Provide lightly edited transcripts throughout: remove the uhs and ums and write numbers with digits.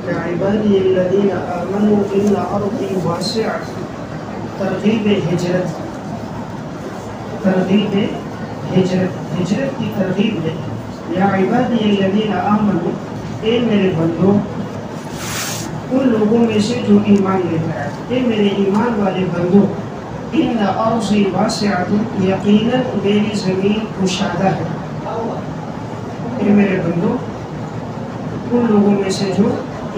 یا عبادی الذین آمنوا ان ارضی واسعۃ، ترغیب ہجرت، ترغیب ہجرت، ہجرت کی ترغیب ہے۔ یا عبادی الذین آمنوا، اے میرے بندو ان لوگوں میں سے جو ایمان لے کر آئے، اے میرے ایمان والے بندو، ان ارضی واسعۃ، یقیناً میری زمین کشادہ ہے۔ اے میرے بندو ان لوگوں میں سے جو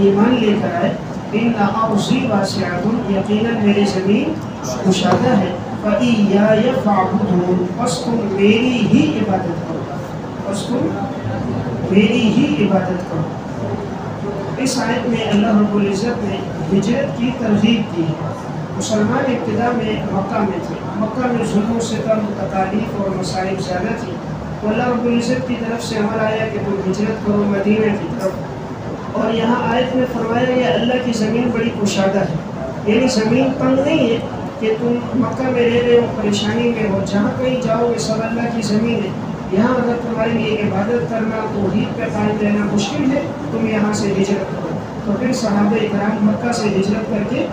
ایمان لے کر آئے، ان ارضی واسعۃ، یقیناً میری زمین کشادہ ہے، فإیایا فاعبدون، بس تم میری ہی عبادت کرو، بس تم میری ہی عبادت کرو۔ اس آیت میں اللہ رب العزت نے ہجرت کی ترغیب دی ہے۔ مسلمان ابتدا میں مکہ میں تھے، مکہ میں ظلم و ستم، تکالیف اور مصائب زیادہ تھی، تو اللہ رب العزت کی طرف سے امر آیا کہ تم ہجرت کرو مدینہ کی طرف، اور یہاں آیت میں فرمایا گیا اللہ کی زمین بڑی کشادہ ہے، یعنی زمین تنگ نہیں ہے کہ تم مکہ میں رہ رہے ہو پریشانی میں ہو، جہاں کہیں جاؤ گے سب اللہ کی زمین ہے، یہاں اگر تمہارے لیے عبادت کرنا توحید پہ قائم رہنا مشکل ہے، تم یہاں سے ہجرت کرو۔ تو پھر صحابہ کرام مکہ سے ہجرت کر کے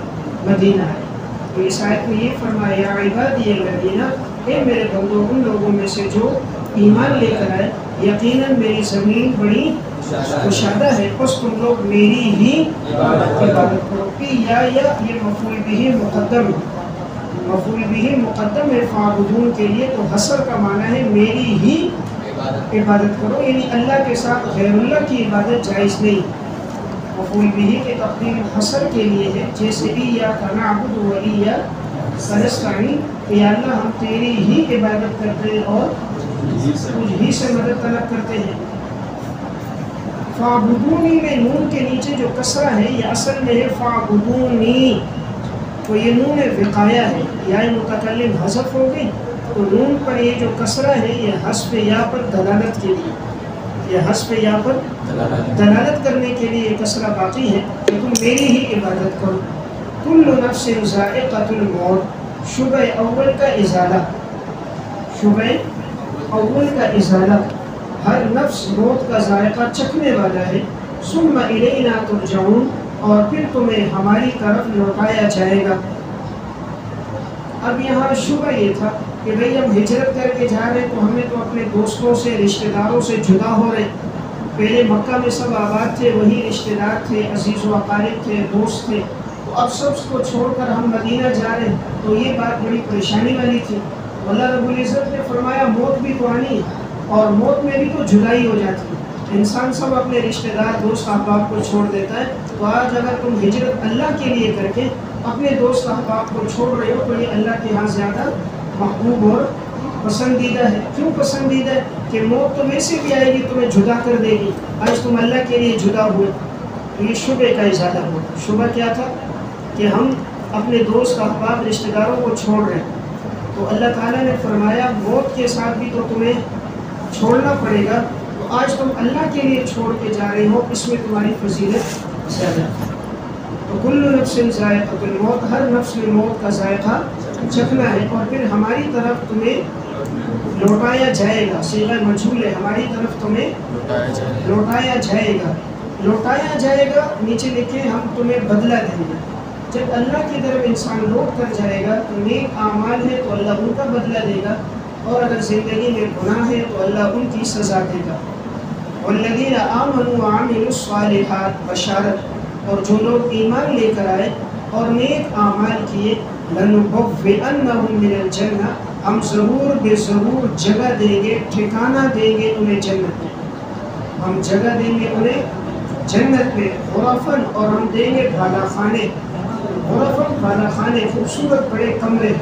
مدینہ آئے۔ تو اس آیت میں یہ فرمایا یا عبادی الذین، اے میرے بندو ان لوگوں میں سے جو ایمان لے کر آئے، یقیناً میری زمین بڑی کشادہ ہے، بس تم لوگ میری ہی عبادت کرو۔ یا یہ مفعول بھی مقدم ہے، مفعول بھی مقدم ہے فاعبدون کے لیے، تو حصر کا معنی ہے میری ہی عبادت کرو، یعنی اللہ کے ساتھ غیر اللہ کی عبادت جائز نہیں۔ مفعول بھی کے تقدیم حصر کے لیے ہے، جیسے ایاک نعبد و ایاک نستعین، کہ یا اللہ ہم تیری ہی عبادت کرتے ہیں اور تجھ ہی سے مدد طلب کرتے ہیں۔ فاعبدونی میں نون کے نیچے جو کسرہ ہے یہ اصل میں ہے فاعبدونی، تو یہ نون وقایہ ہے، یا متکلم حذف ہو گئی، تو نون پر یہ جو کسرہ ہے یہ حذف یا پر دلالت کے لیے، یہ حذف یا پر دلالت کرنے کے لیے کسرہ باقی ہے کہ تم میری ہی عبادت کرو۔ کل نفس ذائقۃ الموت، شبہ اول کا ازالہ، شبہ اول کا ازالہ، ہر نفس موت کا ذائقہ چکھنے والا ہے۔ ثم الینا ترجعون، اور پھر تمہیں ہماری طرف لوٹایا جائے گا۔ اب یہاں شبہ یہ تھا کہ بھئی ہم ہجرت کر کے جا رہے تو ہمیں تو اپنے دوستوں سے رشتہ داروں سے جدا ہو رہے، پہلے مکہ میں سب آباد تھے، وہی رشتہ دار تھے، عزیز و اقارب تھے، دوست تھے، تو اب سب کو چھوڑ کر ہم مدینہ جا رہے ہیں، تو یہ بات بڑی پریشانی والی تھی۔ اللہ رب العزت نے فرمایا موت بھی تو آنی ہے، اور موت میں بھی تو جدائی ہو جاتی ہے، انسان سب اپنے رشتہ دار دوست احباب کو چھوڑ دیتا ہے، تو آج اگر تم ہجرت اللہ کے لیے کر کے اپنے دوست احباب کو چھوڑ رہے ہو تو یہ اللہ کے ہاں زیادہ محبوب اور پسندیدہ ہے۔ کیوں پسندیدہ ہے؟ کہ موت تو ویسے بھی آئے گی، تمہیں جدا کر دے گی، آج تم اللہ کے لیے جدا ہوئے، تو یہ شبہ کا ازالہ ہوا۔ شبہ کیا تھا؟ کہ ہم اپنے دوست احباب رشتہ داروں کو چھوڑ رہے ہیں، تو اللہ تعالیٰ نے فرمایا موت کے ساتھ بھی تو تمہیں چھوڑنا پڑے گا، تو آج تم اللہ کے لیے چھوڑ کے جا رہے ہو، اس میں تمہاری فضیلت زیادہ ہے۔ تو کل نفس ذائقۃ الموت، ہر نفس میں موت کا ذائقہ چکھنا ہے، اور پھر ہماری طرف تمہیں لوٹایا جائے گا، صیغہ مجہول ہے، ہماری طرف تمہیں لوٹایا جائے گا۔ لوٹایا جائے گا نیچے لکھے ہم تمہیں بدلہ دیں گے۔ جب اللہ کی طرف انسان لوٹ کر جائے گا تو نیک اعمال ہے تو اللہ ان کا بدلہ دے گا، اور اگر زندگی میں گناہ ہے تو اللہ ان کی سزا دے گا۔ والذین آمنوا وعملوا الصالحات، بشارت، اور جو لوگ ایمان لے کر آئے اور نیک اعمال کیے، لنبوئنہم من الجنہ، ہم ضرور بے ضرور جگہ دیں گے، ٹھکانہ دیں گے انہیں جنت میں، ہم جگہ دیں گے انہیں جنت میں، غرفاً، اور ہم دیں گے بالا خانے، غرفاً بالا خانے، خوبصورت بڑے کمرے،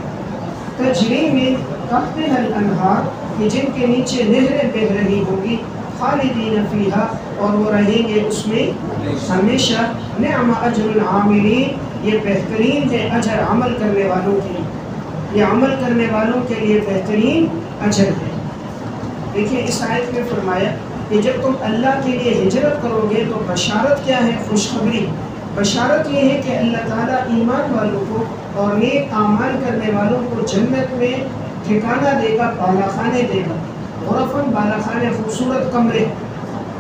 تجری من تحتہا الانہار، کہ جن کے نیچے نہریں بہہ رہی ہوں گی، خالدین فیہا، اور وہ رہیں گے اس میں ہمیشہ۔ نعم اجر العاملین، یہ بہترین ہے اجر عمل کرنے والوں کے لیے، یہ عمل کرنے والوں کے لیے بہترین اجر ہے۔ دیکھیں اس آیت میں فرمایا کہ جب تم اللہ کے لیے ہجرت کرو گے تو بشارت کیا ہے؟ خوشخبری۔ بشارت یہ ہے کہ اللہ تعالیٰ ایمان والوں کو اور نیک اعمال کرنے والوں کو جنت میں ٹھکانہ دے گا، بالا خانے دے گا، غرفاً بالا خانے، خوبصورت کمرے،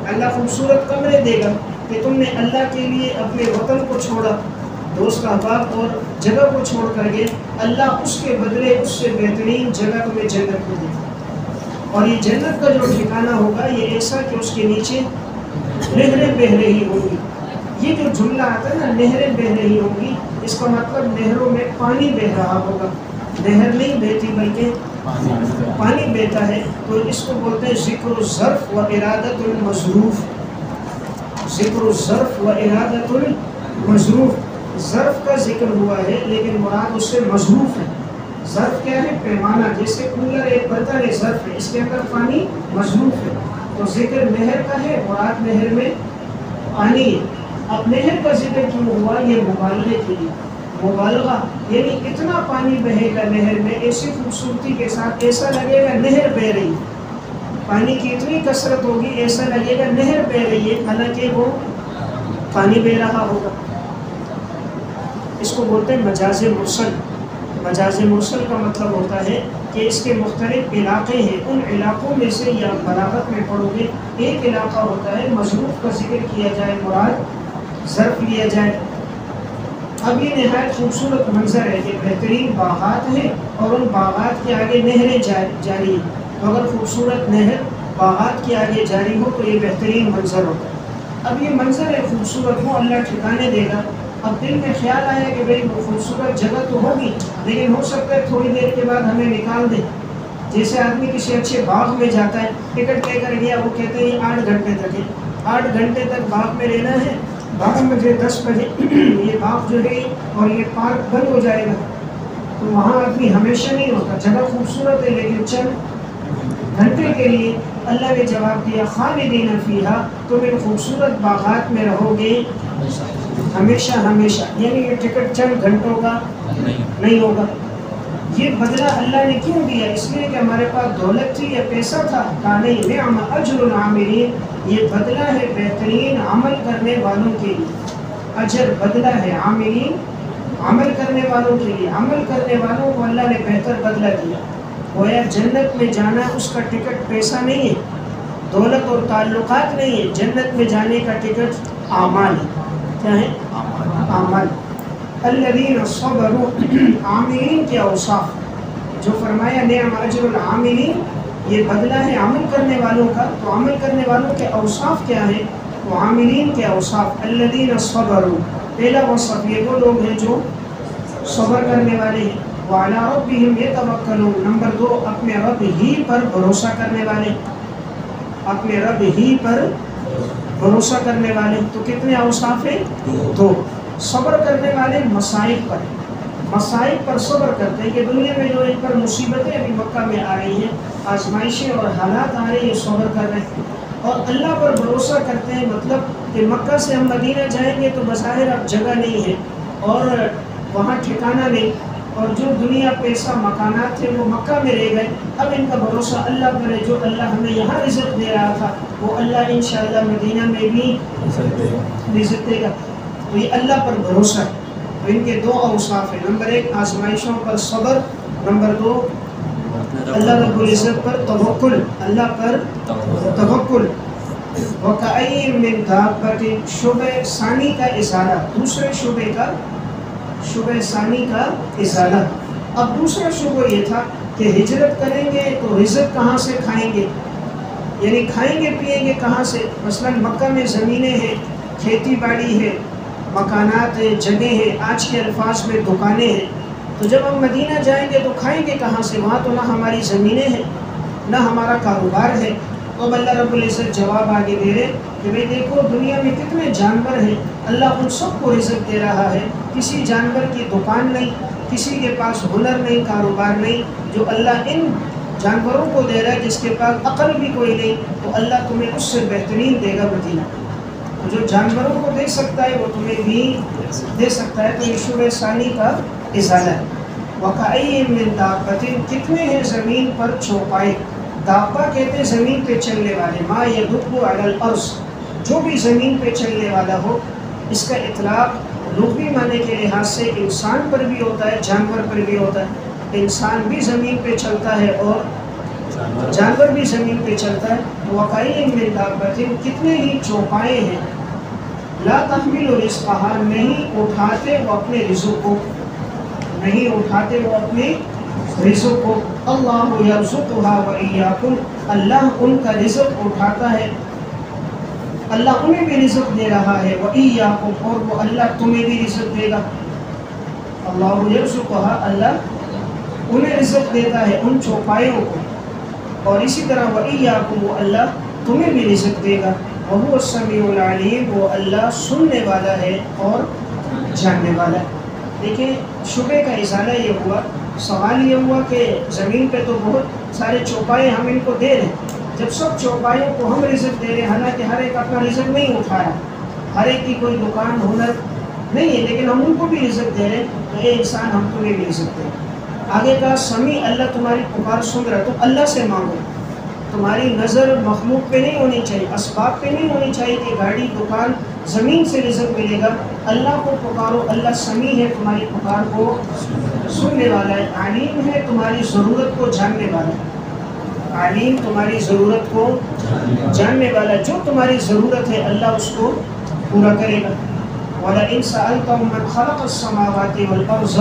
اللہ خوبصورت کمرے دے گا۔ کہ تم نے اللہ کے لیے اپنے وطن کو چھوڑا، دوست احباب اور جگہ کو چھوڑ کر گئے، اللہ اس کے بدلے اس سے بہترین جگہ تمہیں جنت میں دے گا، اور یہ جنت کا جو ٹھکانہ ہوگا یہ ایسا کہ اس کے نیچے نہریں بہہ رہی ہوں گی۔ یہ جو جملہ آتا ہے نا، نہریں بہہ رہی ہوں گی، اس کا مطلب نہروں میں پانی بہہ رہا ہوگا، نہر نہیں بہتی بلکہ پانی بہتا ہے، تو اس کو بولتے ہیں ذکر الظرف و ارادت المظروف، ذکر الظرف و ارادت المظروف۔ ظرف کا ذکر ہوا ہے لیکن مراد اس سے مظروف ہے۔ ظرف کیا ہے؟ پیمانہ، جیسے کولر ایک برتن ہے، ظرف ہے، اس کے اندر پانی مظروف ہے، تو ذکر نہر کا ہے، مراد نہر میں پانی ہے۔ اب نہر کا ذکر کیوں ہوا؟ یہ مبالغے کے لیے، مبالغہ یعنی اتنا پانی بہے گا نہر میں ایسی خوبصورتی کے ساتھ، ایسا لگے گا نہر بہہ رہی ہے، پانی کی اتنی کثرت ہوگی ایسا لگے گا نہر بہہ رہی ہے، حالانکہ وہ پانی بہہ رہا ہوگا۔ اس کو بولتے ہیں مجاز مرسل۔ مجاز مرسل کا مطلب ہوتا ہے کہ اس کے مختلف علاقے ہیں، ان علاقوں میں سے یا بلاغت میں پڑھو گے، ایک علاقہ ہوتا ہے مظروف کا ذکر کیا جائے، مراد ظرف لیا جائے۔ اب یہ نہایت خوبصورت منظر ہے کہ بہترین باغات ہیں اور ان باغات کے آگے نہریں جاری ہیں، تو اگر خوبصورت نہر باغات کے آگے جاری ہو تو یہ بہترین منظر ہوتا ہے۔ اب یہ منظر ہے خوبصورت ہو، اللہ ٹھکانے دے گا۔ اب دل میں خیال آیا کہ بھئی وہ خوبصورت جگہ تو ہوگی لیکن ہو سکتا ہے تھوڑی دیر کے بعد ہمیں نکال دے۔ جیسے آدمی کسی اچھے باغ میں جاتا ہے، ٹکٹ لے کر گیا، وہ کہتے ہیں یہ 8 گھنٹے تک ہے، 8 گھنٹے تک باغ میں رہنا ہے، 12 بجے 10 بجے یہ باغ جو ہے اور یہ پارک بند ہو جائے گا، تو وہاں آدمی ہمیشہ نہیں ہوتا۔ جگہ خوبصورت ہے لیکن چند گھنٹے کے لیے۔ اللہ نے جواب دیا خالدین فیہا، تم ان خوبصورت باغات میں رہو گے ہمیشہ ہمیشہ، یعنی یہ ٹکٹ چند گھنٹوں کا نہیں ہوگا۔ یہ بدلہ اللہ نے کیوں دیا؟ اس لیے کہ ہمارے پاس دولت تھی یا پیسہ تھا؟ کہا نہیں، نعم اجر العاملین، یہ بدلہ ہے بہترین عمل کرنے والوں کے لیے۔ اجر بدلہ ہے، عاملین عمل کرنے والوں کے لیے، عمل کرنے والوں کو اللہ نے بہتر بدلہ دیا۔ گویا جنت میں جانا اس کا ٹکٹ پیسہ نہیں ہے، دولت اور تعلقات نہیں ہے، جنت میں جانے کا ٹکٹ اعمال ہے۔ کیا ہے؟ اعمال۔ الذین صبروا، عاملین کے اوصاف جو فرمایا نعم اجر العاملین، یہ بدلہ ہے عمل کرنے والوں کا، تو عمل کرنے والوں کے اوصاف کیا ہیں؟ وہ عاملین کے اوصاف، الذین صبروا، پہلا وصف یہ وہ لوگ ہیں جو صبر کرنے والے ہیں، وعلی ربہم یتوکلون، نمبر 2 اپنے رب ہی پر بھروسہ کرنے والے، اپنے رب ہی پر بھروسہ کرنے والے۔ تو کتنے اوصاف ہیں؟ 2۔ صبر کرنے والے مصائب پر، مصائب پر صبر کرتے ہیں کہ دنیا میں جو ان پر مصیبتیں ابھی مکہ میں آ رہی ہیں، آزمائشیں اور حالات آ رہے ہیں، صبر کر رہے ہیں اور اللہ پر بھروسہ کرتے ہیں۔ مطلب کہ مکہ سے ہم مدینہ جائیں گے تو بظاہر اب جگہ نہیں ہے اور وہاں ٹھکانہ نہیں، اور جو دنیا پیسہ مکانات تھے وہ مکہ میں رہ گئے، اب ان کا بھروسہ اللہ پر ہے، جو اللہ ہمیں یہاں رزق دے رہا تھا وہ اللہ انشاءاللہ مدینہ میں بھی رزق دے گا، تو یہ اللہ پر بھروسہ ہے۔ تو ان کے 2 اوصاف ہیں، نمبر 1 آزمائشوں پر صبر، نمبر 2 اللہ رب العزت پر توکل، اللہ پر توکل۔ وَكَأَيٍّ مِّن دَابَّةٍ، شعبہ ثانی کا ازالہ، دوسرے شعبے کا، شعبہ ثانی کا ازالہ۔ اب دوسرا شعبہ یہ تھا کہ ہجرت کریں گے تو رزق کہاں سے کھائیں گے، یعنی کھائیں گے پیئیں گے کہاں سے؟ مثلا مکہ میں زمینیں ہیں، کھیتی باڑی ہے، مکانات ہیں، جگہیں ہیں، آج کے الفاظ میں دکانیں ہیں، تو جب ہم مدینہ جائیں گے تو کھائیں گے کہاں سے؟ وہاں تو نہ ہماری زمینیں ہیں نہ ہمارا کاروبار ہے۔ تو اب اللہ رب العزت جواب آگے دے رہے کہ بھئی دیکھو دنیا میں کتنے جانور ہیں، اللہ ان سب کو رزق دے رہا ہے، کسی جانور کی دکان نہیں، کسی کے پاس ہنر نہیں، کاروبار نہیں، جو اللہ ان جانوروں کو دے رہا ہے جس کے پاس عقل بھی کوئی نہیں، تو اللہ تمہیں اس سے بہترین دے گا مدینہ۔ جو جانوروں کو دے سکتا ہے وہ تمہیں بھی دے سکتا ہے۔ تو یہ شعبہ ثانی کا ازالہ ہے۔ وَكَأَيٍّ مِّن دَابَّةٍ، کتنے ہیں زمین پر چوپائے، دابہ کہتے ہیں زمین پہ چلنے والے، ما يدب علی الارض، جو بھی زمین پہ چلنے والا ہو۔ اس کا اطلاق لغوی معنی کے لحاظ سے انسان پر بھی ہوتا ہے، جانور پر بھی ہوتا ہے۔ انسان بھی زمین پہ چلتا ہے اور جانور بھی زمین پہ چلتا ہے۔ وَكَأَيٍّ مِّن دَابَّةٍ، کتنے ہی چوپائے ہیں، لا تحمل رزقها نہیں اٹھاتے وہ اپنے رزق کو، نہیں اٹھاتے وہ اپنے رزق کو. اللہ یرزقها وإیاکم، اللہ ان کا رزق اٹھاتا ہے، اللہ انہیں بھی رزق دے رہا ہے. وإیاکم، اور وہ اللہ تمہیں بھی رزق دے گا. اللہ یرزقها، اللہ انہیں رزق دیتا ہے ان چوپایوں کو، اور اسی طرح وإیاکم، وہ اللہ تمہیں بھی رزق دے گا. وہو السمیع العلیم، وہ اللہ سننے والا ہے اور جاننے والا ہے. دیکھیں شبے کا ازالہ یہ ہوا، سوال یہ ہوا کہ زمین پہ تو بہت سارے چوپائے ہم ان کو دے رہے ہیں، جب سب چوپایوں کو ہم رزق دے رہے ہیں، حالانکہ ہر ایک اپنا رزق نہیں اٹھایا، ہر ایک کی کوئی دکان ہنر نہیں ہے، لیکن ہم ان کو بھی رزق دے رہے ہیں، تو اے انسان ہم تمہیں بھی رزق دے رہے ہیں. آگے کہا سمیع، اللہ تمہاری پکار سن رہا، تو اللہ سے مانگو. تمہاری نظر مخلوق پہ نہیں ہونی چاہیے، اسباب پہ نہیں ہونی چاہیے کہ گاڑی دکان زمین سے رزق ملے گا. اللہ کو پکارو، اللہ سمیع ہے، تمہاری پکار کو سننے والا ہے. علیم ہے، تمہاری ضرورت کو جاننے والا ہے. علیم، تمہاری ضرورت کو جاننے والا ہے. جو تمہاری ضرورت ہے اللہ اس کو پورا کرے گا. وَلَئِن سَأَلْتَهُم مَّنْ خَلَقَ السَّمَاوَاتِ وَالْأَرْضَ،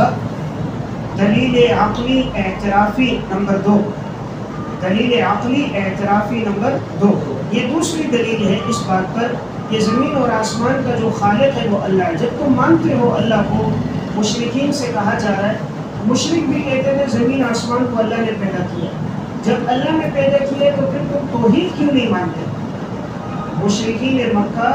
دلیل عقلی اعترافی نمبر 2، دلیل عقلی اعترافی نمبر 2. یہ دوسری دلیل ہے اس بات پر کہ زمین اور آسمان کا جو خالق ہے وہ اللہ ہے. جب تم مانتے ہو اللہ کو، مشرکین سے کہا جا رہا ہے، مشرک بھی کہتے ہیں زمین آسمان کو اللہ نے پیدا کیا. جب اللہ نے پیدا کیا تو پھر تم توحید کیوں نہیں مانتے؟ مشرکین مکہ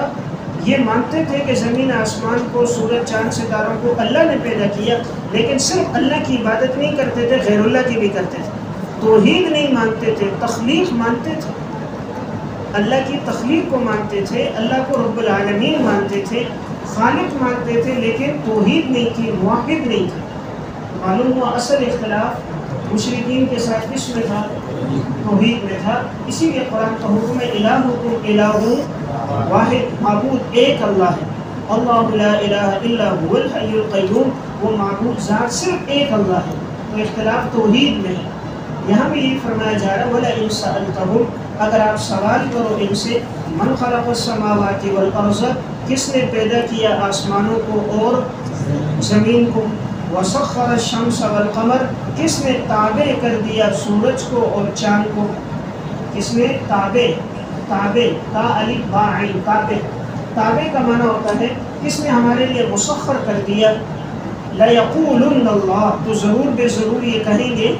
یہ مانتے تھے کہ زمین آسمان کو، سورج چاند ستاروں کو اللہ نے پیدا کیا، لیکن صرف اللہ کی عبادت نہیں کرتے تھے، غیر اللہ کی بھی کرتے تھے. توحید نہیں مانتے تھے، تخلیق مانتے تھے، اللہ کی تخلیق کو مانتے تھے، اللہ کو رب العالمین مانتے تھے، خالق مانتے تھے، لیکن توحید نہیں تھی، موحد نہیں تھا. معلوم ہوا اصل اختلاف مشرکین کے ساتھ کس میں تھا؟ توحید میں تھا. اسی لیے قرآن کا حکم ہے الہکم الہ واحد، معبود ایک اللہ ہے. اللہ لا الہ الا هو الحی القیوم، وہ معبود ذات صرف ایک اللہ ہے. تو اختلاف توحید میں ہے. یہاں بھی یہ فرمایا جا رہا ہے وَلَئِن سَأَلْتَهُمْ، اگر آپ سوال کرو ان سے، من خلق السماوات والارض، کس نے پیدا کیا آسمانوں کو اور زمین کو، وسخر الشمس والقمر، کس نے تابع کر دیا سورج کو اور چاند کو، کس نے تابع تا الف با عین تابع کا معنی ہوتا ہے کس نے ہمارے لیے مسخر کر دیا. لَيَقُولُنَّ اللَّهُ، تو ضرور بے ضرور یہ کہیں گے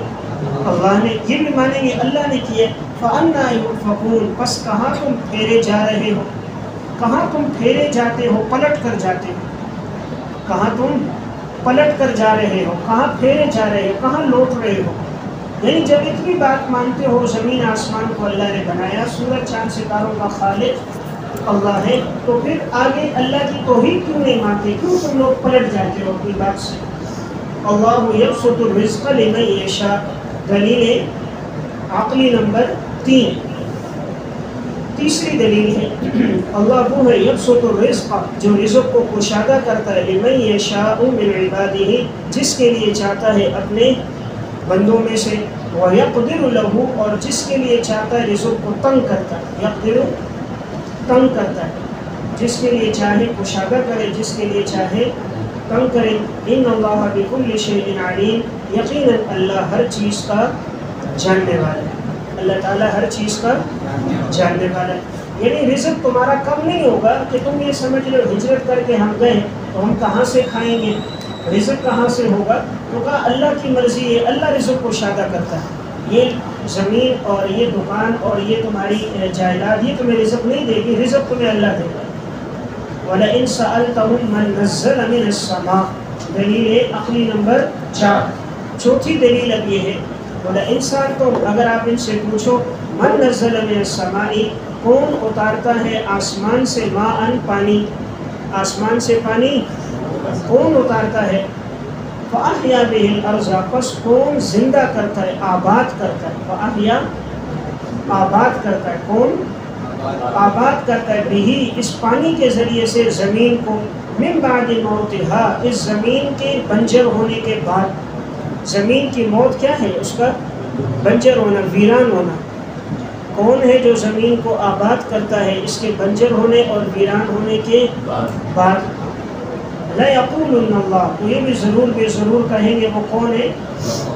اللہ نے، یہ بھی مانیں گے اللہ نے کیا. فَأَنَّا يُؤْفَكُونَ، پس کہاں تم پھیرے جا رہے ہو، کہاں تم پھیرے جاتے ہو، پلٹ کر جاتے ہو، کہاں تم پلٹ کر جا رہے ہو، کہاں پھیرے جا رہے ہو، کہاں لوٹ رہے ہو. یعنی جب اتنی بات مانتے ہو زمین آسمان کو اللہ نے بنایا، سورج چاند ستاروں کا خالق اللہ ہے، تو پھر آگے اللہ کی توحید کیوں نہیں مانتے، کیوں تم لوگ پلٹ جاتے ہو اپنی بات سے. اللہ یبسط الرزق لمن یشاء، دلیل عقلی نمبر 3. تیسری دلیل ہے اللہ وہ ہے یبسط الرزق، جو رزق کو کشادہ کرتا ہے، لمن یشاء من عبادہ، جس کے لیے چاہتا ہے اپنے بندوں میں سے، وَيَقْدِرُ لَهُ، اور جس کے لیے چاہتا ہے رزق کو تنگ کرتا ہے. یقدر تنگ کرتا ہے، جس کے لیے چاہے کشادہ کرے، جس کے لیے چاہے تنگ کرے. ان اللہ بکل شیء علیم، یقیناً اللہ ہر چیز کا جاننے والا ہے. اللہ تعالیٰ ہر چیز کا جاننے والا ہے. یعنی رزق تمہارا کم نہیں ہوگا کہ تم یہ سمجھ لو ہجرت کر کے ہم گئے تو ہم کہاں سے کھائیں گے، رزق کہاں سے ہوگا. تو کہا اللہ کی مرضی ہے، اللہ رزق کو شادہ کرتا ہے. یہ زمین اور یہ دکان اور یہ تمہاری جائیداد یہ تمہیں رزق نہیں دے گی، رزق تمہیں اللہ دے گا. وَلَئِن سَأَلْتَهُم مَّن نَزَّلَ مِنَ السَّمَاءِ، دلیل عقلی نمبر 4. چوتھی دلیل اب یہ ہے وَلَئِن سَأَلْتَهُم، اگر آپ ان سے پوچھو، مَن نَزَّلَ مِنَ السَّمَاءِ، کون اتارتا ہے آسمان سے، ماءً پانی، آسمان سے پانی کون اتارتا ہے، فَأَحْيَا بِهِ الْأَرْضَ، پس کون زندہ کرتا ہے، آباد کرتا ہے. فَأَحْيَا، آباد کرتا ہے، کون آباد کرتا ہے، بِهِ، اس پانی کے ذریعے سے زمین کو، مِن بَعْدِ مَوْتِهَا، اس زمین کے بنجر ہونے کے بعد. زمین کی موت کیا ہے، اس کا بنجر ہونا، ویران ہونا. کون ہے جو زمین کو آباد کرتا ہے اس کے بنجر ہونے اور ویران ہونے کے بعد؟ لَيَقُولُنَّ اللَّهُ، تو یہ بھی ضرور بے ضرور کہیں گے وہ کون ہے؟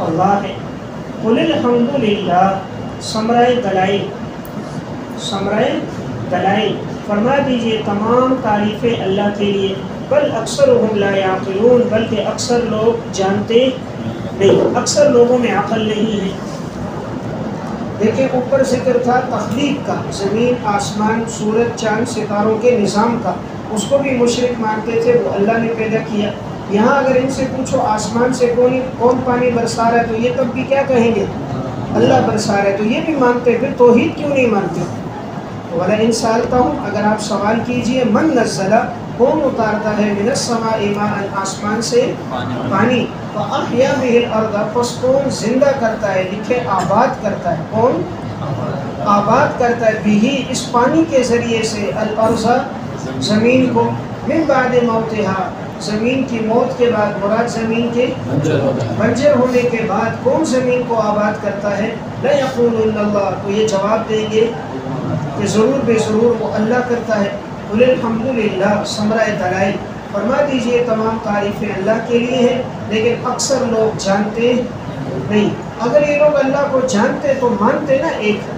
اللہ ہے۔ قُلِ الْحَمْدُ لِلَّهِ، ثمرۂ دلائل، ثمرۂ دلائل، فرما دیجئے تمام تعریفیں اللہ کے لیے، بل اکثرهم لا یعقلون، بلکہ اکثر لوگ جانتے نہیں، اکثر لوگوں میں عقل نہیں ہے۔ دیکھیں اوپر ذکر تھا تخلیق کا، زمین آسمان سورج چاند ستاروں کے نظام کا، اس کو بھی مشرک مانتے تھے، وہ اللہ نے پیدا کیا۔ یہاں اگر ان سے پوچھو آسمان سے کون پانی برسا رہا ہے تو یہ تب بھی کیا کہیں گے؟ اللہ برسا رہا ہے، تو یہ بھی مانتے، پھر توحید کیوں نہیں مانتے؟ وَلَئِن سَأَلْتَهُمْ، اگر آپ سوال کیجئے، من نزل، کون اتارتا ہے، من السماء ماء، آسمان سے پانی، فَأَحْيَا بِهِ الْأَرْضَ، پس کون زندہ کرتا ہے، لکھے آباد کرتا ہے، کون آباد کرتا ہے، بِهِ، اس پانی کے ذریعے سے، الْأَرْضَ، زمین کو، من بعد موتها، زمین کی موت کے بعد، مراد زمین کے بنجر ہونے کے بعد کون زمین کو آباد کرتا ہے؟ لَيَقُولُنَّ اللَّهُ، تو یہ جواب دیں گے کہ ضرور بے ضرور وہ اللہ کرتا ہے۔ قُلِ الْحَمْدُ لِلَّهِ، ثمرۂ دلائل، فرما دیجئے تمام تعریفیں اللہ کے لیے ہیں، لیکن اکثر لوگ جانتے نہیں۔ اگر یہ لوگ اللہ کو جانتے تو مانتے نا ایک،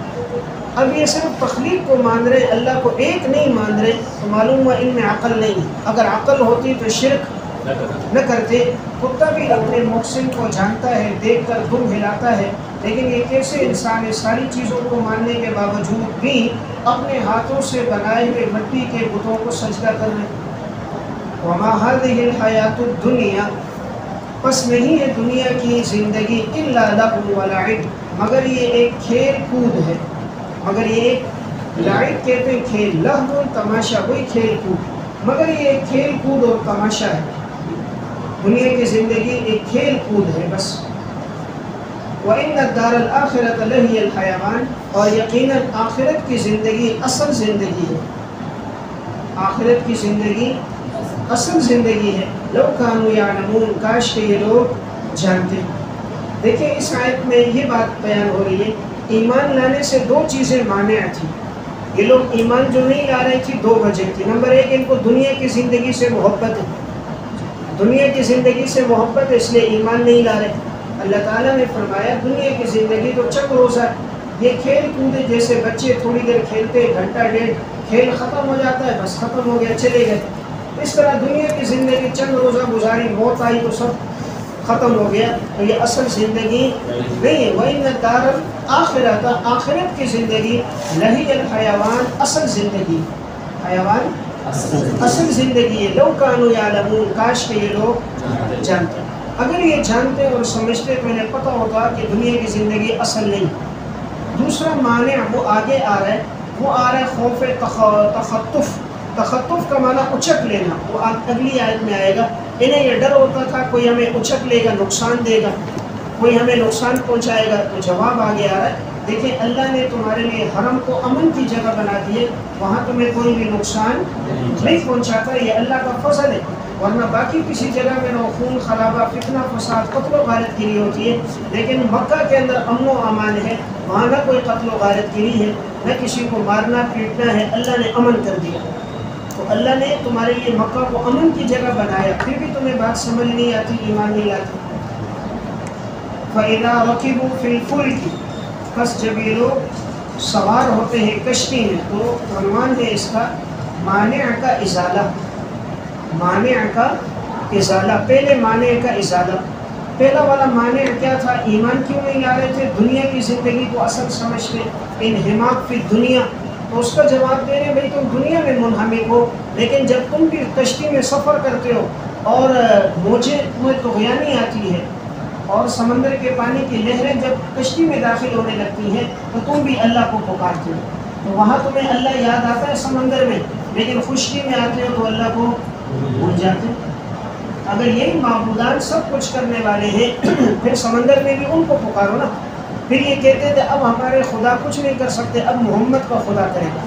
اب یہ صرف تخلیق کو مان رہے، اللہ کو ایک نہیں مان رہے، تو معلوم ہوا ان میں عقل نہیں۔ اگر عقل ہوتی تو شرک نہ کرتے۔ کتا بھی اپنے محسن کو جانتا ہے، دیکھ کر دم ہلاتا ہے، لیکن یہ کیسے انسان ہے ساری چیزوں کو ماننے کے باوجود بھی اپنے ہاتھوں سے بنائے ہوئے مٹی کے بتوں کو سجدہ کر رہے؟ وَمَا هَذِهِ الْحَيَاةُ الدُّنْيَا، پس نہیں ہے دنیا کی زندگی، إِلَّا لَهْوٌ وَلَعِبٌ، مگر یہ ایک کھیل کود ہے، مگر یہ ایک لعب کہتے ہیں کھیل، لہو تماشا، وہی کھیل کود، مگر یہ ایک کھیل کود اور تماشا ہے، دنیا کی زندگی ایک کھیل کود ہے بس۔ وَإِنَّ الدَّارَ الْآخِرَةَ لَهِيَ الْحَيَوَانُ، اور یقیناً آخرت کی زندگی اصل زندگی ہے، آخرت کی زندگی اصل زندگی ہے۔ لَوْ كَانُوا يَعْلَمُونَ، کاش کہ یہ لوگ جانتے۔ دیکھیں اس آیت میں یہ بات بیان ہو رہی ہے، ایمان لانے سے دو چیزیں مانع تھی۔ یہ لوگ ایمان جو نہیں لا رہی تھی دو وجہ تھی۔ نمبر ایک، ان کو دنیا کی زندگی سے محبت ہے، دنیا کی زندگی سے محبت ہے اس لیے ایمان نہیں لا رہے۔ اللہ تعالیٰ نے فرمایا دنیا کی زندگی تو چند روزہ ہے، یہ کھیل کود جیسے بچے تھوڑی دیر کھیلتے، گھنٹہ ڈیڑھ، کھیل ختم ہو جاتا ہے، بس ختم ہو گیا، چلے گئے۔ اس طرح دنیا کی زندگی چند روزہ گزاری، موت آئی تو سب ختم ہو گیا، تو یہ اصل زندگی نہیں ہے۔ وَإِنَّ الدَّارَ الْآخِرَةَ، آخرت کی زندگی، لَهِيَ الْحَيَوَانُ، اصل زندگی، حیوان اصل زندگی ہے۔ لَوْ كَانُوا يَعْلَمُونَ، کاش کہ یہ لوگ جانتے۔ اگر یہ جانتے اور سمجھتے تو انہیں پتہ ہوتا کہ دنیا کی زندگی اصل نہیں۔ دوسرا مانع وہ آگے آ رہا ہے، وہ آ رہا ہے خوف تخطف۔ تخطف کا معنی اچک لینا، وہ اگلی آیت میں آئے گا۔ انہیں یہ ڈر ہوتا تھا کوئی ہمیں اچک لے گا، نقصان دے گا، کوئی ہمیں نقصان پہنچائے گا، تو جواب آگے آ رہا ہے، دیکھیں اللہ نے تمہارے لیے حرم کو امن کی جگہ بنا دی ہے، وہاں تمہیں کوئی بھی نقصان نہیں پہنچاتا، یہ اللہ کا فضل ہے۔ ورنہ باقی کسی جگہ میں نہ خون خرابہ، فتنہ فساد، قتل و غارت گیری ہوتی ہے، لیکن مکہ کے اندر امن و امان ہے، وہاں نہ کوئی قتل و غارت گیری ہے، نہ کسی کو مارنا پیٹنا ہے، اللہ نے امن کر دیا۔ تو اللہ نے تمہارے لیے مکہ کو امن کی جگہ بنایا، پھر بھی تمہیں بات سمجھ نہیں آتی، ایمان نہیں آتی۔ فَإِذَا رَكِبُوا فِي الْفُلْكِ، پس جب یہ لوگ سوار ہوتے ہیں کشتی میں، تو عنوان ہے اس کا مانع کا ازالہ، مانع کا ازالہ، پہلے مانع کا ازالہ۔ پہلا والا مانع کیا تھا؟ ایمان کیوں نہیں لا رہے تھے؟ دنیا کی زندگی کو اصل سمجھتے، انہماک فی دنیا، تو اس کا جواب دے رہے بھائی تم دنیا میں منہمک ہو، لیکن جب تم بھی کشتی میں سفر کرتے ہو اور موجیں تمہیں طغیانی آتی ہے اور سمندر کے پانی کی لہریں جب کشتی میں داخل ہونے لگتی ہیں تو تم بھی اللہ کو پکارتے ہو، تو وہاں تمہیں اللہ یاد آتا ہے سمندر میں، لیکن خشکی میں آتے ہو تو اللہ کو بھول جاتے ہو۔ اگر یہی معبودان سب کچھ کرنے والے ہیں پھر سمندر میں بھی ان کو پکارو نا۔ پھر یہ کہتے تھے اب ہمارے خدا کچھ نہیں کر سکتے، اب محمد کا خدا کرے گا۔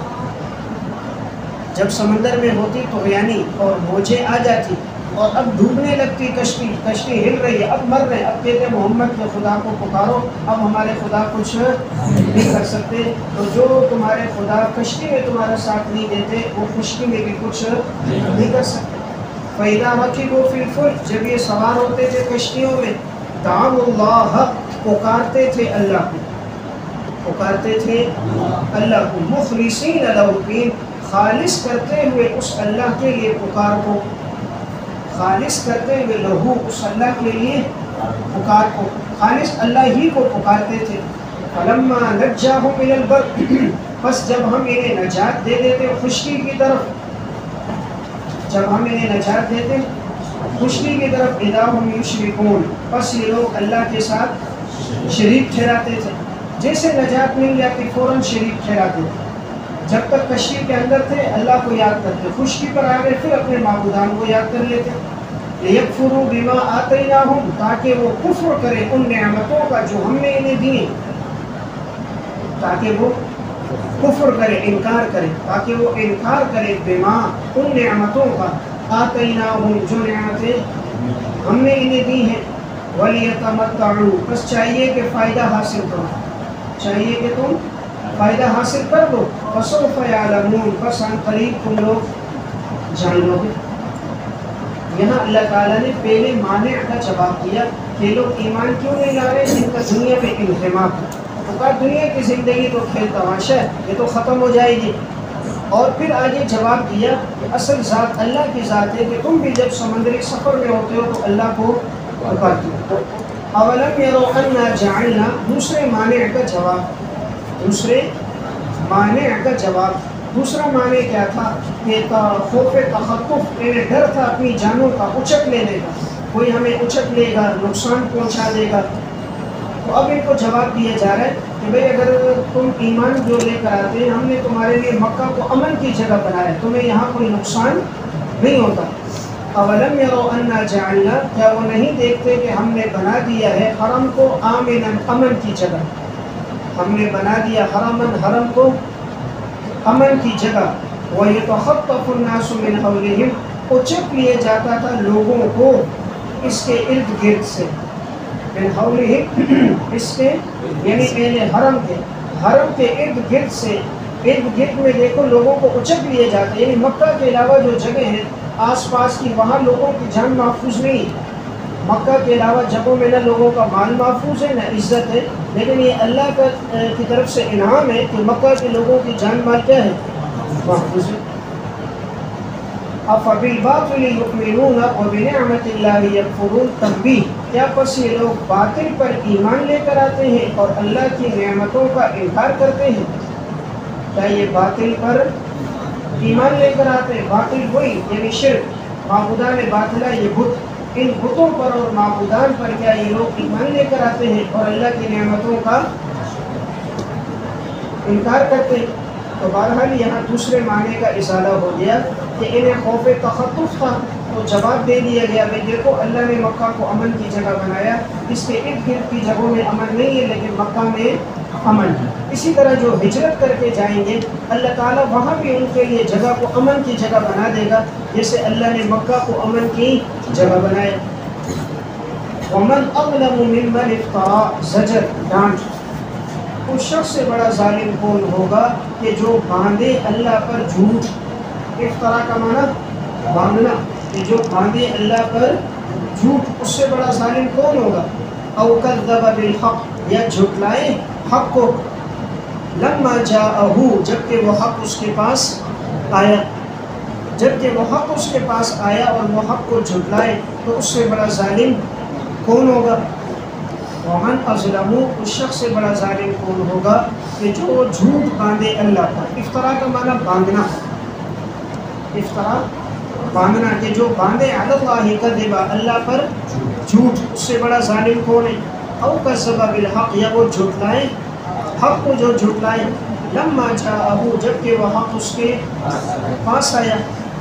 جب سمندر میں ہوتی طغیانی اور موجیں آ جاتی اور اب ڈوبنے لگتی کشتی، کشتی ہل رہی ہے، اب مر رہے، اب کہتے ہیں محمد کے خدا کو پکارو، اب ہمارے خدا کچھ نہیں کر سکتے۔ تو جو تمہارے خدا کشتی میں تمہارا ساتھ نہیں دیتے، وہ خشکی میں بھی کچھ نہیں کر سکتے۔ فَإِذَا رَكِبُوا فِي الْفُلْكِ، جب یہ سوار ہوتے تھے کشتیوں میں، دعوا اللہ، پکارتے تھے اللہ کو، پکارتے تھے اللہ کو، مخلصین لہ الدین، خالص کرتے ہوئے اس اللہ کے لیے پکار کو، خالص کرتے ہوئے لہو، اس اللہ کے لیے پکار کو، خالص اللہ ہی کو پکارتے تھے۔ فَلَمَّا نَجَّاهُمْ إِلَى الْبَرِّ، بس جب ہم انہیں نجات دے دیتے خشکی کی طرف، جب ہم انہیں نجات دیتے خشکی کی طرف، اِذَا هُمْ يُشْرِكُونَ، بس یہ لوگ اللہ کے ساتھ شریک ٹھہراتے تھے۔ جیسے نجات مل جاتی فوراً شریک ٹھہراتے تھے، جب تک کشتی کے اندر تھے اللہ کو یاد کرتے، خشکی پر آ گئے پھر اپنے معبودان کو یاد کر لیتے۔ لِيَكْفُرُوا بِمَا آتَيْنَاهُمْ، تاکہ وہ کفر کرے ان نعمتوں کا جو ہم نے انہیں دیے، تاکہ وہ کفر کرے، انکار کرے، تاکہ وہ انکار کرے بما، ان نعمتوں کا، آتَيْنَاهُمْ، جو نعمتیں ہم نے انہیں دی ہیں۔ وَلِيَتَمَتَّعُوا، بس چاہیے کہ فائدہ حاصل کرو، چاہیے کہ تم فائدہ حاصل کر دو۔ فَسَوْفَ يَعْلَمُونَ، بس عن قریب تم لوگ جان لو گے۔ یہاں اللہ تعالیٰ نے پہلے مانع کا جواب دیا کہ لوگ ایمان کیوں نہیں لا رہے، جن کا دنیا میں انہماک ہے، تو کہا دنیا کی زندگی تو کھیل تماشا ہے، یہ تو ختم ہو جائے گی۔ اور پھر آگے جواب دیا کہ اصل ذات اللہ کی ذات ہے، کہ تم بھی جب سمندری سفر میں ہوتے ہو تو اللہ کو پکارتے ہو۔ اولم یروا انا جعلنا، دوسرے مانع کا جواب، دوسرے مانع کا جواب، دوسرا معنی کیا تھا کہ خوف تخطف، انہیں ڈر تھا اپنی جانوں کا، اچک لینے کا، کوئی ہمیں اچک لے گا، نقصان پہنچا دے گا۔ تو اب ان کو جواب دیا جا رہا ہے کہ بھئی اگر تم ایمان جو لے کر آتے ہیں، ہم نے تمہارے لیے مکہ کو امن کی جگہ بنایا، تمہیں یہاں کوئی نقصان نہیں ہوتا۔ اولم یروا انا جعلنا، کیا وہ نہیں دیکھتے کہ ہم نے بنا دیا ہے حرم کو آمنا، امن کی جگہ، ہم نے بنا دیا حرم کو امن کی جگہ۔ وَيَتَخَطَّفُ النَّاسُ مِنْ حَوْلِهِمْ، اچک لیے جاتا تھا لوگوں کو اس کے ارد گرد سے، من حولہم، اس کے یعنی اہل حرم کے ارد گرد سے، ارد گرد میں دیکھو لوگوں کو اچک لیے جاتے، یعنی مکہ کے علاوہ جو جگہ ہیں آس پاس کی، وہاں لوگوں کی جان محفوظ نہیں۔ مکہ کے علاوہ جگہوں میں نہ لوگوں کا مال محفوظ ہے نہ عزت ہے، لیکن یہ اللہ کی طرف سے انعام ہے کہ مکہ کے لوگوں کی جان مال کیا ہے، محفوظ ہے۔ أَفَبِالْبَاطِلِ يُؤْمِنُونَ وَبِنِعْمَةِ اللَّهِ يَكْفُرُونَ، تنبیہ، کیا پس یہ لوگ باطل پر ایمان لے کر آتے ہیں اور اللہ کی نعمتوں کا انکار کرتے ہیں؟ کیا یہ باطل پر ایمان لے کر آتے ہیں؟ باطل وہی یعنی شرک، معبودان باطلہ، یہ بت، ان بتوں پر اور معبودان پر کیا یہ لوگ ایمان لے کر آتے ہیں اور اللہ کی نعمتوں کا انکار کرتے ہیں؟ تو بہرحال یہاں دوسرے معنی کا ازالہ ہو گیا کہ انہیں خوف تخطف تھا، تو جواب دے دیا گیا کہ دیکھو اللہ نے مکہ کو امن کی جگہ بنایا، اس کے ارد گرد کی جگہوں میں امن نہیں ہے لیکن مکہ میں امن ہے۔ اسی طرح جو ہجرت کر کے جائیں گے اللہ تعالیٰ وہاں بھی ان کے لیے جگہ کو امن کی جگہ بنا دے گا، جیسے اللہ نے مکہ کو امن کی جگہ بنایا۔ وَمَنْ أَظْلَمُ مِمَّنِ افْتَرَىٰ، زجر، ڈانٹ، اس شخص سے بڑا ظالم کون ہوگا کہ جو باندھے اللہ پر جھوٹ، افطرا کا معنی باندھنا، کہ جو باندھے اللہ پر جھوٹ، اس سے بڑا ظالم کون ہوگا؟ او کذب بالحق، یا جھٹلائے حق کو، لما جاءہ، جبکہ وہ حق اس کے پاس آیا، جبکہ وہ حق اس کے پاس آیا اور وہ حق کو جھٹلائے، تو اس سے بڑا ظالم کون ہوگا؟ ومن اظلم، اس شخص سے بڑا ظالم کون ہوگا کہ جو جھوٹ باندھے اللہ پر۔ افطرا کا معنی باندھنا، افطرا باندھنا، کہ جو باندھے علی اللہ کذبا، اللہ پر جھوٹ، اس سے بڑا ظالم کون ہے؟ او کذب بالحق، یا وہ جھٹلائے حق کو، جو جھٹلائے، لما جاءہ، جبکہ وہ حق اس کے پاس آیا،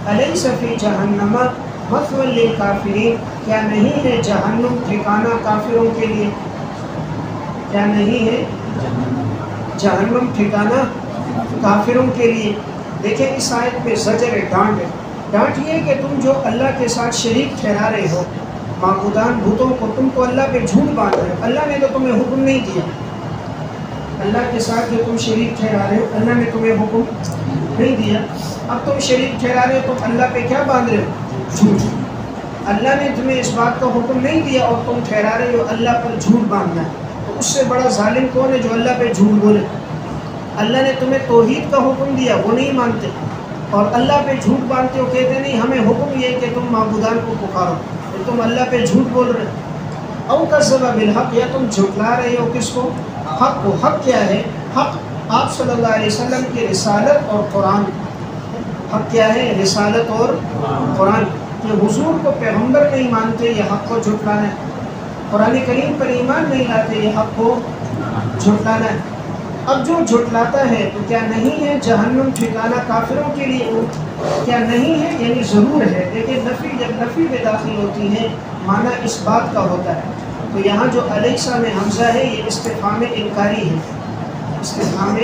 الیس فی جہنم مثوی للکافرین، کیا نہیں ہے جہنم ٹھکانہ کافروں کے لیے؟ کیا نہیں ہے جہنم ٹھکانہ کافروں کے لیے؟ دیکھیں اس آیت میں زجر ہے، ڈانٹ ہے، ڈانٹ یہ کہ تم جو اللہ کے ساتھ شریک ٹھہرا رہے ہو، معبودان بتوں کو، تم تو اللہ پہ جھوٹ باندھ رہے ہو، اللہ نے تو تمہیں حکم نہیں دیا۔ اللہ کے ساتھ جو تم شریک ٹھہرا رہے ہو، اللہ نے تمہیں حکم نہیں دیا، اب تم شریک ٹھہرا رہے ہو، تم اللہ پہ کیا باندھ رہے ہو؟ جھوٹ۔ اللہ نے تمہیں اس بات کا حکم نہیں دیا اور تم ٹھہرا رہے ہو اللہ پر جھوٹ باندھنا ہے، تو اس سے بڑا ظالم کون ہے جو اللہ پہ جھوٹ بولے؟ اللہ نے تمہیں توحید کا حکم دیا، وہ نہیں مانتے، اور اللہ پہ جھوٹ باندھتے ہو، کہتے نہیں ہمیں حکم یہ کہ تم معبودان کو پکارو، تو تم اللہ پہ جھوٹ بول رہے ہو۔ او کذب بالحق، یا تم جھٹلا رہے ہو کس کو؟ حق کو۔ حق کیا ہے؟ حق آپ صلی اللہ علیہ وسلم کی رسالت اور قرآن۔ حق کیا ہے؟ رسالت اور قرآن۔ کہ حضور کو پیغمبر نہیں مانتے، یہ حق کو جھٹلانا ہے۔ قرآن کریم پر ایمان نہیں لاتے، یہ حق کو جھٹلانا ہے۔ اب جو جھٹلاتا ہے تو کیا نہیں ہے جہنم ٹھکانہ کافروں کے لیے؟ کیا نہیں ہے یعنی ضرور ہے، لیکن نفی جب نفی میں داخل ہوتی ہے معنی اس بات کا ہوتا ہے۔ تو یہاں جو الیسا میں حمزہ ہے یہ استفہام انکاری ہے، استفہام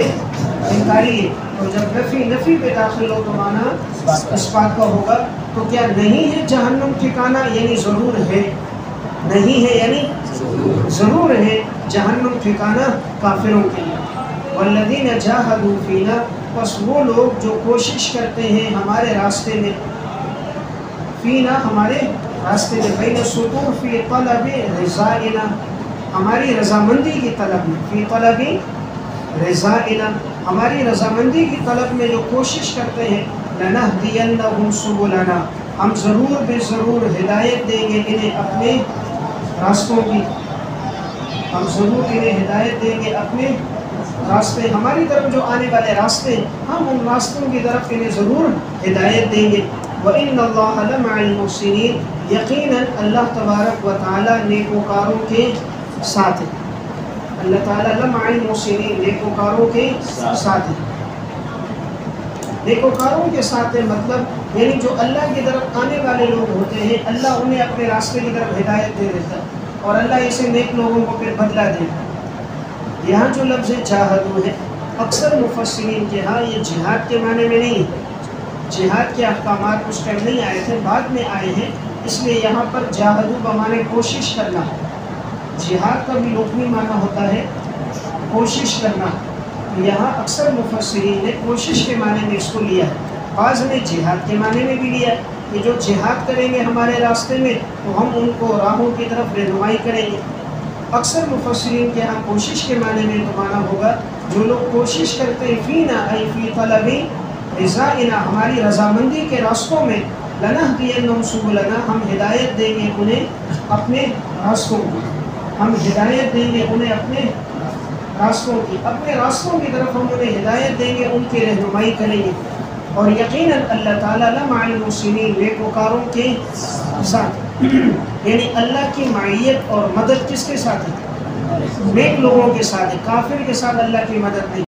انکاری ہے، اور جب نفی پہ داخل ہو تو معنی اس بات کا ہوگا۔ تو کیا نہیں ہے جہنم ٹھکانہ یعنی ضرور ہے، نہیں ہے یعنی ضرور ہے جہنم ٹھکانہ کافروں کے لیے۔ والذین جاہدوا فینا، بس وہ لوگ جو کوشش کرتے ہیں ہمارے راستے میں، فینا ہمارے راستے میں، بین السطور فی طلب رضائنا، ہماری رضامندی کی طلب میں، فی طلب رضائنا، ہماری رضامندی کی طلب میں جو کوشش کرتے ہیں، لنہدینہم سبلنا، ہم ضرور بے ضرور ہدایت دیں گے انہیں اپنے راستوں کی، ہم ضرور انہیں ہدایت دیں گے اپنے راستے، ہماری طرف جو آنے والے راستے، ہم ان راستوں کی طرف انہیں ضرور ہدایت دیں گے۔ وَإِنَّ اللَّهَ لَمَعَ الْمُحْسِنِينَ، یقیناً اللہ تبارک و تعالیٰ نیکوکاروں کے ساتھ ہے، اللہ تعالیٰ لَمَعَ الْمُحْسِنِينَ نیکوکاروں کے ساتھ ہے۔ نیکوکاروں کے ساتھ ہے مطلب یعنی جو اللہ کی طرف آنے والے لوگ ہوتے ہیں، اللہ انہیں اپنے راستے کی طرف ہدایت دے دیتا ہے، اور اللہ اسے نیک لوگوں کو پھر بدلہ دیتا ہے۔ یہاں جو لفظ جاہدو ہے، اکثر مفسرین کے ہاں یہ جہاد کے معنی میں نہیں ہے، جہاد کے احکامات اس ٹائم نہیں آئے تھے، بعد میں آئے ہیں، اس لیے یہاں پر جاہدو بمعنی کوشش کرنا، جہاد کا بھی لغوی معنی ہوتا ہے کوشش کرنا، یہاں اکثر مفسرین نے کوشش کے معنی میں اس کو لیا ہے، بعض نے جہاد کے معنی میں بھی لیا ہے کہ جو جہاد کریں گے ہمارے راستے میں تو ہم ان کو راہوں کی طرف رہنمائی کریں گے۔ اکثر مفسرین کے ہاں کوشش کے معنی میں تو معنی ہوگا جو لوگ کوشش کرتے ہیں، فینا ای فی طلب رضائنا، ہماری رضامندی کے راستوں میں، لنہدینہم سبلنا، ہم ہدایت دیں گے انہیں اپنے راستوں کی، ہم ہدایت دیں گے انہیں اپنے راستوں کی، اپنے راستوں کی طرف ہم انہیں ہدایت دیں گے، ان کی رہنمائی کریں گے۔ اور یقیناً اللہ تعالیٰ لمع المحسنین نیکوکاروں کے ساتھ، یعنی اللہ کی معیت اور مدد کس کے ساتھ ہے؟ نیک لوگوں کے ساتھ ہے، کافر کے ساتھ اللہ کی مدد نہیں۔